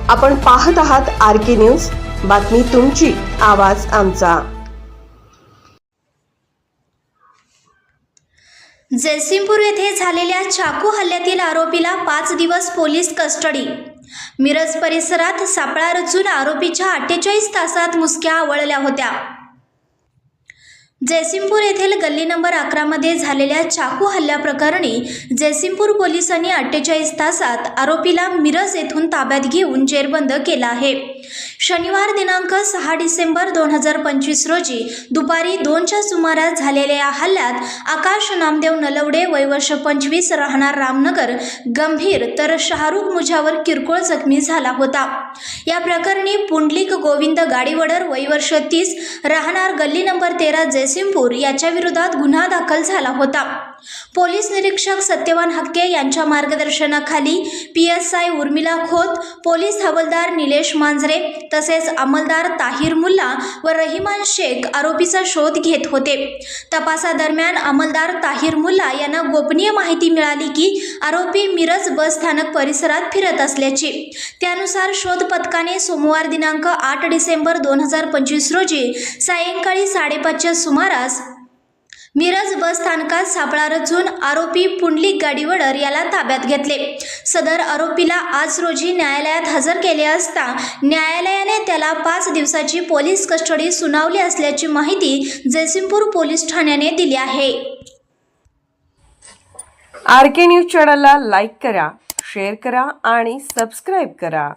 आपण पाहत आहात RK न्यूज, बातमी तुमची, आवाज आमचा। जयसिंगपूर येथे झालेल्या चाकू हल्ल्यातील आरोपीला 5 दिवस पोलीस कस्टडी। मिरज परिसरात सापळा रचून आरोपीच्या 48 तासात मुसक्या आवळल्या होत्या। जयसिंगपूर येथील गल्ली नंबर 11 मध्ये झालेल्या चाकू हल्ल्याप्रकरणी जयसिंगपूर पोलिसांनी 48 तासात आरोपीला मिरज येथून ताब्यात घेऊन जेरबंद केला आहे। शनिवार दिनांक 6 डिसेंबर 2025 रोजी दुपारी 2च्या सुमारास झालेल्या या हल्ल्यात आकाश नामदेव नलवडे वय वर्ष 25 राहणार रामनगर गंभीर तर शाहरुख मुजावर किरकोळ जखमी झाला होता। या प्रकरणी पुंडलिक गोविंद गाडीवडर वय वर्ष 30 राहणार गल्ली नंबर 13 जयसिंगपूर याच्या विरोधात गुन्हा दाखल झाला होता। पोलीस निरीक्षक सत्यवान हक्के यांच्या मार्गदर्शनाखाली PSI उर्मिला खोत, पोलीस हवालदार निलेश मांजरे तसेच अंमलदार ताहिर मुल्ला व रहिमान शेख आरोपीचा शोध घेत होते। तपासादरम्यान अंमलदार ताहिर मुल्ला यांना गोपनीय माहिती मिळाली की आरोपी मिरज बस स्थानक परिसरात फिरत असल्याची। त्यानुसार शोध पथकाने सोमवार दिनांक 8 डिसेंबर 2025 रोजी सायंकाळी 5:30च्या सुमारास मिरज बस स्थानकात सापळा रचून आरोपी पुंडलिक गाडीवडर याला ताब्यात घेतले। सदर आरोपीला आज रोजी न्यायालयात हजर केले असता न्यायालयाने त्याला 5 दिवसाची पोलीस कस्टडी सुनावली असल्याची माहिती जयसिंगपूर पोलीस ठाण्याने दिली आहे। RK न्यूज चॅनलला लाईक करा, शेअर करा आणि सबस्क्राइब करा।